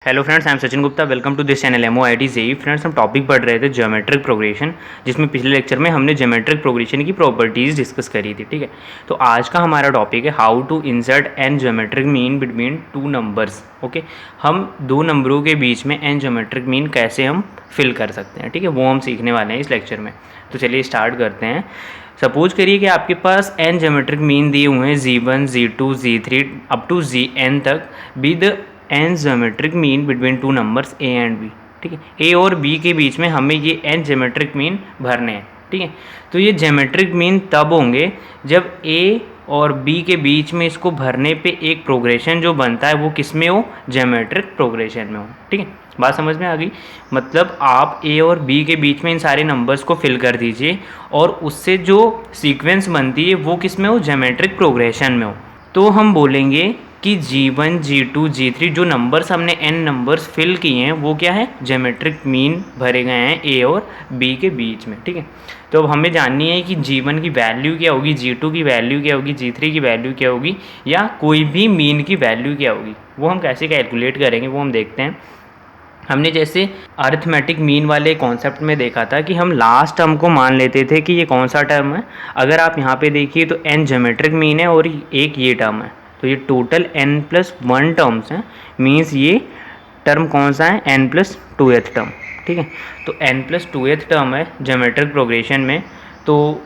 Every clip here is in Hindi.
Hello friends, I am Sachin Gupta. Welcome to this channel MOIT JEE। Friends, हम टॉपिक पढ़ रहे थे ज्योमेट्रिक प्रोग्रेशन, जिसमें पिछले लेक्चर में हमने ज्योमेट्रिक प्रोग्रेशन की प्रॉपर्टीज़ डिस्कस करी थी। ठीक है, तो आज का हमारा टॉपिक है how to insert an geometric mean between two numbers. Okay, हम दो नंबरों के बीच में एन ज्योमेट्रिक मीन कैसे हम फिल कर सकते हैं। ठीक है, वो हम सीखने वाले हैं इस लेक्चर में। तो चलिए स्टार्ट करते हैं। सपोज करिए कि आपके पास एन ज्योमेट्रिक मीन दिए हुए हैं Z1, Z2, Z3 up to Zn तक with an geometric mean between two numbers A and B। ठीक है, A और B के बीच में हमें ये एन ज्योमेट्रिक मीन भरने हैं। ठीक है, तो ये ज्योमेट्रिक मीन तब होंगे जब A और B के बीच में इसको भरने पे एक प्रोग्रेशन जो बनता है वो किस में हो, ज्योमेट्रिक प्रोग्रेशन में हो। ठीक है, बात समझ में आ गई। मतलब आप A और B के बीच में इन सारे नंबर्स को फिल कर दीजिए और उससे जो सीक्वेंस बनती है वो किस में हो, ज्योमेट्रिक प्रोग्रेशन में हो। तो हम बोलेंगे कि G1, G2, G3 जो नंबर्स हमने n नंबर्स फिल किए हैं वो क्या है, ज्योमेट्रिक मीन भरे गए हैं A और B के बीच में। ठीक है, तो अब हमें जाननी है कि G1 की वैल्यू क्या होगी, G2 की वैल्यू क्या होगी, G3 की वैल्यू क्या होगी, या कोई भी मीन की वैल्यू क्या होगी। वो हम कैसे कैलकुलेट करेंगे वो हम देखते हैं। हमने जैसे अरिथमेटिक मीन वाले कॉन्सेप्ट में देखा था कि हम लास्ट टर्म को मान लेते थे कि ये कौन सा टर्म है। अगर आप यहाँ पे देखिए तो n ज्योमेट्रिक मीन है और एक ये टर्म है, तो ये टोटल n+1 टर्म्स हैं। मीन्स ये टर्म कौन सा है, n+2th टर्म। ठीक है, तो n+2th टर्म है ज्योमेट्रिक प्रोग्रेशन में। तो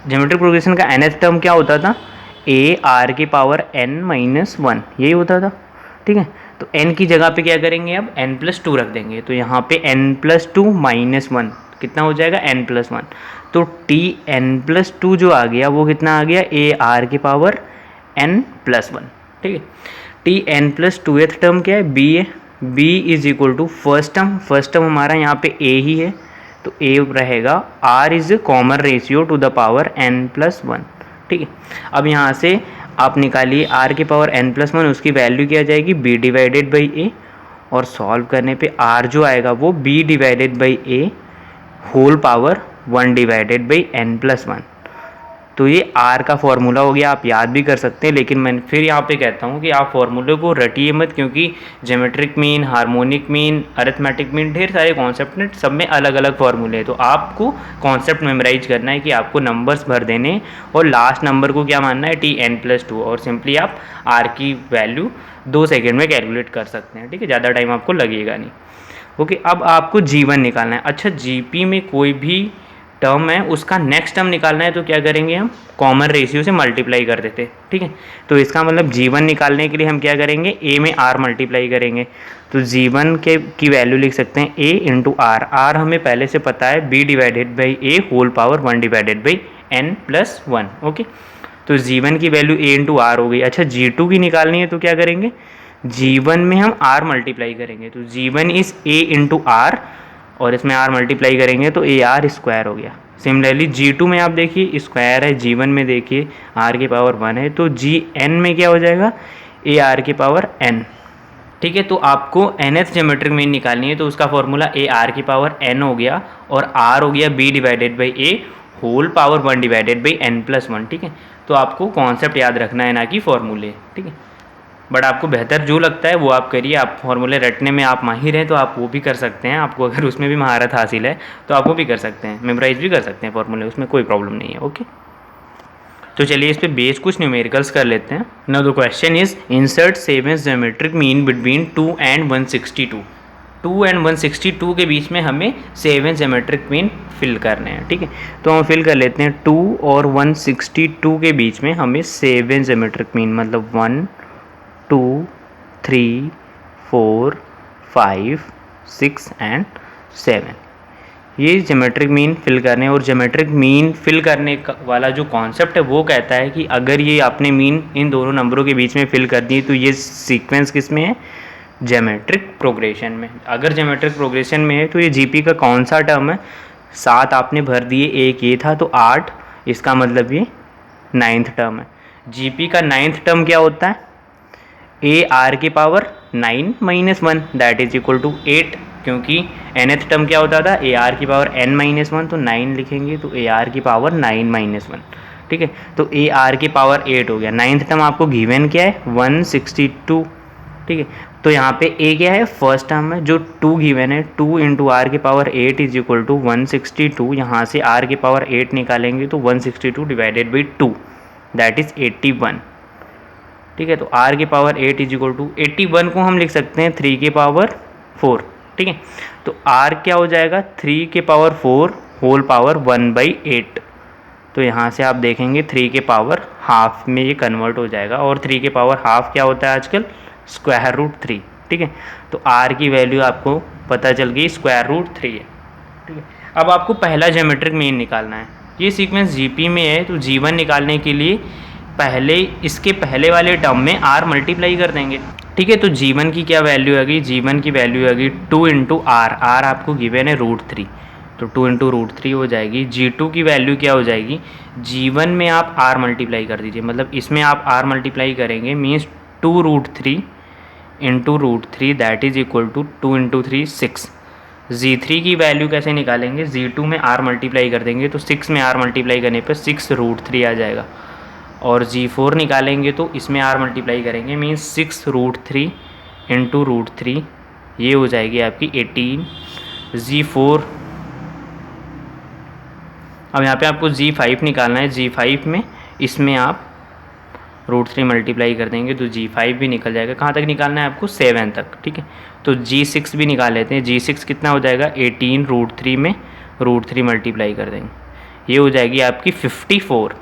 ज्योमेट्रिक प्रोग्रेशन का nth टर्म क्या होता था, AR⁻n-1 यही होता था। ठीक है, तो n की जगह पे क्या करेंगे, अब n+2 रख देंगे। तो यहाँ पे n+2-1 कितना हो जाएगा, n+1। तो Tn+2 जो आ गया वो कितना आ गया, AR⁻n+1। ठीक है, Tn+2th टर्म क्या है, B है। B is equal to first term हमारा यहाँ पे A ही है, तो A रहेगा। R is common ratio two the power n+1। ठीक है, अब यहाँ से आप निकालिए R की पावर n+1, उसकी वैल्यू क्या आ जाएगी, B डिवाइडेड बाई A, और सॉल्व करने पे R जो आएगा वो B divided by A whole power 1 divided by n+1। तो ये R का फॉर्मूला हो गया, आप याद भी कर सकते हैं, लेकिन मैं फिर यहाँ पे कहता हूँ कि आप फॉर्मूले को रटिए मत, क्योंकि geometric mean, harmonic mean, arithmetic mean, ढेर सारे कॉन्सेप्ट हैं, सब में अलग अलग फॉर्मूले हैं। तो आपको कॉन्सेप्ट मेमोराइज करना है कि आपको नंबर्स भर देने और लास्ट नंबर को क्या मानना है, Tn+2, और सिंपली आप R की वैल्यू 2 सेकेंड में कैलकुलेट कर सकते हैं। ठीक है, ज़्यादा टाइम आपको लगेगा नहीं। ओके, अब आपको G1 निकालना है। अच्छा, GP में कोई भी टर्म है उसका नेक्स्ट टर्म निकालना है, तो क्या करेंगे, हम कॉमन रेशियो से मल्टीप्लाई कर देते। ठीक है, तो इसका मतलब G1 निकालने के लिए हम क्या करेंगे, A में R मल्टीप्लाई करेंगे। तो G1 की वैल्यू लिख सकते हैं A इंटू R। R हमें पहले से पता है, B divided by A whole power 1 divided by n+1। Okay, तो G1 की वैल्यू A इंटू R हो गई। अच्छा, G2 की निकालनी है, तो क्या करेंगे, G1 में हम R मल्टीप्लाई करेंगे। तो G1 is A into R, और इसमें R मल्टीप्लाई करेंगे तो AR स्क्वायर हो गया। सिमिलरली G2 में आप देखिए स्क्वायर है, G1 में देखिए R की पावर 1 है, तो Gn में क्या हो जाएगा, AR की पावर n। ठीक है, तो आपको nth ज्योमेट्रिक मीन निकालनी है, तो उसका फॉर्मूला AR की पावर n हो गया, और R हो गया B divided by A whole power 1 divided by n+1। ठीक है, तो आपको कॉन्सेप्ट याद रखना है, ना कि फॉर्मूले। ठीक है, बट आपको बेहतर जो लगता है वो आप करिए। आप फॉर्मूले रटने में आप माहिर हैं तो आप वो भी कर सकते हैं। आपको अगर उसमें भी महारत हासिल है तो आप वो भी कर सकते हैं, मेमोराइज भी कर सकते हैं फॉर्मूले, उसमें कोई प्रॉब्लम नहीं है। ओके, तो चलिए इस पे बेस कुछ न्यूमेरिकल्स कर लेते हैं। Now the question is insert 7 geometric mean between 2 and 162। 2 and 162 के बीच में हमें 7 ज्योमेट्रिक मीन फिल करने हैं। ठीक है, तो हम फिल कर लेते हैं 2 और 162 के बीच में हमें 7 ज्योमेट्रिक मीन, मतलब 1 2 3 4 5 6 एंड 7 ये ज्योमेट्रिक मीन फिल करने। और ज्योमेट्रिक मीन फिल करने वाला जो कॉन्सेप्ट है वो कहता है कि अगर ये आपने मीन इन दोनों नंबरों के बीच में फिल कर दी तो ये सीक्वेंस किस में है, ज्योमेट्रिक प्रोग्रेशन में। अगर ज्योमेट्रिक प्रोग्रेशन में है तो ये जीपी का कौन सा टर्म है, 7 आपने भर दिए, एक ये था तो 8, इसका मतलब ये 9th टर्म है। जीपी का 9th टर्म क्या होता है, AR की power 9-1 that is equal to 8, क्योंकि nth टर्म क्या होता था, AR की पावर n-1, तो 9 लिखेंगे तो AR की पावर 9-1। ठीक है, तो AR की पावर 8 हो गया। 9th टर्म आपको गिवन क्या है, 162। ठीक है। तो यहाँ पे ए क्या है, फर्स्ट टर्म है जो 2 गिवन है, 2 इंटू आर के पावर 8 इज इक्वल टू 162। यहाँ से आर के पावर 8 निकालेंगे तो 162 डिवाइडेड बाई 2 दैट इज़ 81। ठीक है, तो आर के पावर 8 इज इक्वल टू 81 को हम लिख सकते हैं 3 के पावर 4। ठीक है, तो आर क्या हो जाएगा, 3 के पावर 4 होल पावर 1/8। तो यहाँ से आप देखेंगे 3 के पावर हाफ में ये कन्वर्ट हो जाएगा, और 3 के पावर हाफ क्या होता है आजकल, स्क्वायर रूट 3। ठीक है, तो आर की वैल्यू आपको पता चल गई स्क्वायर रूट 3 है। ठीक है, अब आपको पहला ज्योमेट्रिक मीन निकालना है। ये सीक्वेंस जीपी में है, तो जी1 निकालने के लिए पहले इसके पहले वाले टर्म में आर मल्टीप्लाई कर देंगे। ठीक है, तो जी1 की क्या वैल्यू आ गई, जी1 की वैल्यू आ गई 2 इंटू आर, आर आपको गिवन है √3, तो 2 इंटू √3 हो जाएगी। जी2 की वैल्यू क्या हो जाएगी, जी1 में आप आर मल्टीप्लाई कर दीजिए, मतलब इसमें आप आर मल्टीप्लाई करेंगे means 2√3 into √3 that is equal to 2 into 3 6। जी3 की वैल्यू कैसे निकालेंगे, जी2 में आर मल्टीप्लाई कर देंगे तो 6 में आर मल्टीप्लाई करने पर 6√3 आ जाएगा, और जी4 निकालेंगे तो इसमें आर मल्टीप्लाई करेंगे मीन्स 6√3 इंटू √3, ये हो जाएगी आपकी 18। जी4, अब यहाँ पे आपको जी5 निकालना है, जी5 में इसमें आप √3 मल्टीप्लाई कर देंगे तो जी5 भी निकल जाएगा। कहाँ तक निकालना है आपको, 7 तक। ठीक है, तो जी6 भी निकाल लेते हैं, जी6 कितना हो जाएगा, 18 √3 में √3 मल्टीप्लाई कर देंगे, ये हो जाएगी आपकी 54।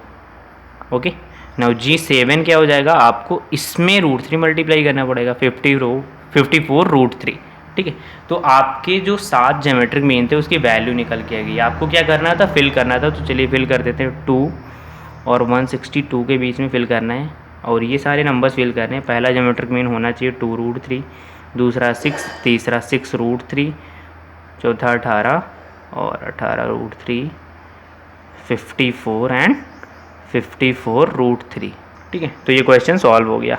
ओके, नाउ जी7 क्या हो जाएगा, आपको इसमें √3 मल्टीप्लाई करना पड़ेगा, 54 √3। ठीक है, तो आपके जो 7 ज्योमेट्रिक मीन थे उसकी वैल्यू निकल के आ गई। आपको क्या करना था, फिल करना था, तो चलिए फिल कर देते हैं। 2 और 162 के बीच में फिल करना है, और ये सारे नंबर्स फिल करने हैं। पहला ज्योमेट्रिक मीन होना चाहिए 2√3, दूसरा 6, तीसरा 6√3, चौथा 18 और 18√3, 54 एंड 54√3। ठीक है, तो ये क्वेश्चन सॉल्व हो गया।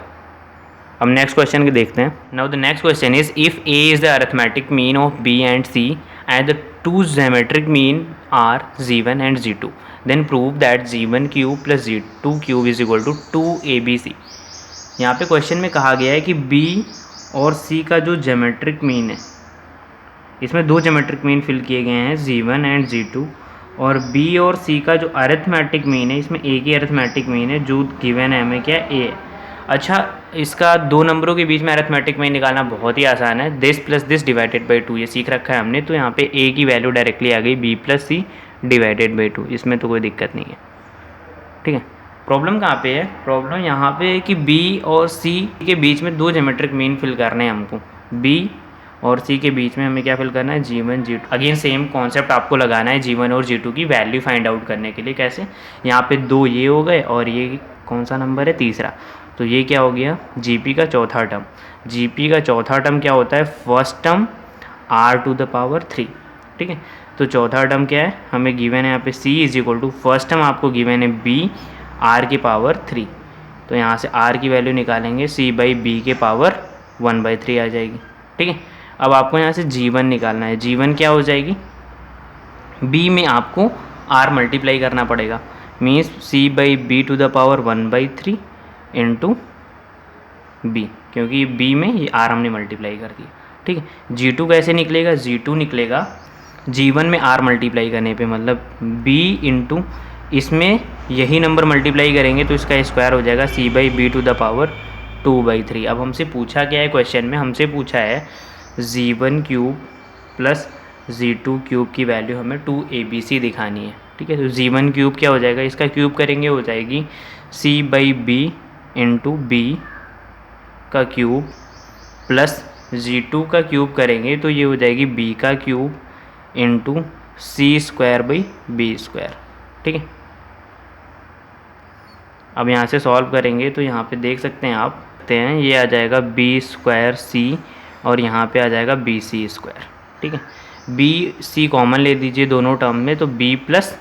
अब नेक्स्ट क्वेश्चन के देखते हैं। Now the next question is if A is the arithmetic mean of B and C and the two geometric mean are जी1 एंड जी2, देन प्रूव दैट जी1 क्यूब प्लस जी2 cube is equal to 2abc। यहाँ पे क्वेश्चन में कहा गया है कि बी और सी का जो ज्योमेट्रिक मीन है, इसमें 2 ज्योमेट्रिक मीन फिल किए गए हैं जी1 एंड जी2, और बी और सी का जो अरिथमेटिक मीन है, इसमें ए की अरिथमेटिक मीन है जो गिवन है हमें, क्या ए है। अच्छा, इसका 2 नंबरों के बीच में अरिथमेटिक मीन निकालना बहुत ही आसान है, this plus this divided by 2, ये सीख रखा है हमने। तो यहाँ पे ए की वैल्यू डायरेक्टली आ गई B plus C divided by 2, इसमें तो कोई दिक्कत नहीं है। ठीक है, प्रॉब्लम कहाँ पे है, प्रॉब्लम यहाँ पे है कि बी और सी के बीच में 2 ज्योमेट्रिक मीन फिल करने हैं हमको। बी और सी के बीच में हमें क्या फिल करना है, G1 G2. Again same concept आपको लगाना है जी1 और जी2 की वैल्यू फाइंड आउट करने के लिए। कैसे, यहाँ पे 2 ये हो गए और ये कौन सा नंबर है, तीसरा, तो ये क्या हो गया, जीपी का चौथा टर्म। जीपी का चौथा टर्म क्या होता है, फर्स्ट टर्म r⁻3। ठीक है, तो चौथा टर्म क्या है, हमें गिवन है यहाँ पे c is equal to, first term आपको गिवन है b r⁻3, तो यहाँ से r की वैल्यू निकालेंगे c/b के पावर 1/3 आ जाएगी। ठीक है, अब आपको यहाँ से g1 निकालना है। g1 क्या हो जाएगी, b में आपको r मल्टीप्लाई करना पड़ेगा, means c/b to the power 1/3 into b, क्योंकि b में ये r हमने मल्टीप्लाई कर दिया। ठीक है, g2 कैसे निकलेगा, g2 निकलेगा g1 में r मल्टीप्लाई करने पे, मतलब b इंटू इसमें यही नंबर मल्टीप्लाई करेंगे तो इसका स्क्वायर हो जाएगा c/b टू द पावर 2/3। अब हमसे पूछा क्या है क्वेश्चन में, हमसे पूछा है जी1 क्यूब प्लस जी2 क्यूब की वैल्यू हमें 2abc दिखानी है। ठीक है, तो जी1 क्यूब क्या हो जाएगा, इसका क्यूब करेंगे हो जाएगी c/b इंटू बी का क्यूब प्लस जी2 का क्यूब करेंगे तो ये हो जाएगी b का क्यूब इंटू c²/b²। ठीक है, अब यहाँ से सॉल्व करेंगे तो यहाँ पे देख सकते हैं आप, ये आ जाएगा b²c और यहाँ पे आ जाएगा bc²। ठीक है, bc कॉमन ले दीजिए दोनों टर्म में, तो b प्लस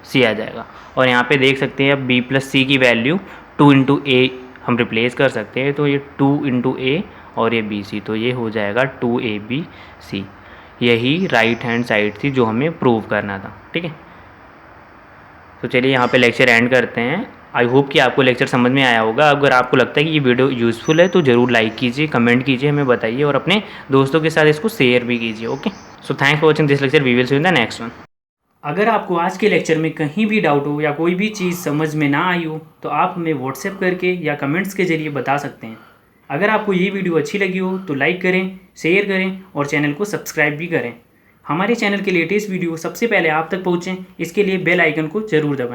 c आ जाएगा, और यहाँ पे देख सकते हैं अब b प्लस c की वैल्यू 2 इंटू a हम रिप्लेस कर सकते हैं, तो ये 2 इंटू a और ये bc, तो ये हो जाएगा 2abc। यही राइट हैंड साइड थी जो हमें प्रूव करना था। ठीक है, तो चलिए यहाँ पे लेक्चर एंड करते हैं। आई होप कि आपको लेक्चर समझ में आया होगा। अगर आपको लगता है कि ये वीडियो यूज़फुल है तो ज़रूर लाइक कीजिए, कमेंट कीजिए, हमें बताइए और अपने दोस्तों के साथ इसको शेयर भी कीजिए। Okay, so thanks for watching this lecture, we will see in the next one. अगर आपको आज के लेक्चर में कहीं भी डाउट हो या कोई भी चीज़ समझ में ना आई हो तो आप हमें व्हाट्सएप करके या कमेंट्स के ज़रिए बता सकते हैं। अगर आपको ये वीडियो अच्छी लगी हो तो लाइक करें, शेयर करें और चैनल को सब्सक्राइब भी करें। हमारे चैनल के लेटेस्ट वीडियो सबसे पहले आप तक पहुँचें, इसके लिए बेल आइकन को ज़रूर दबाएं।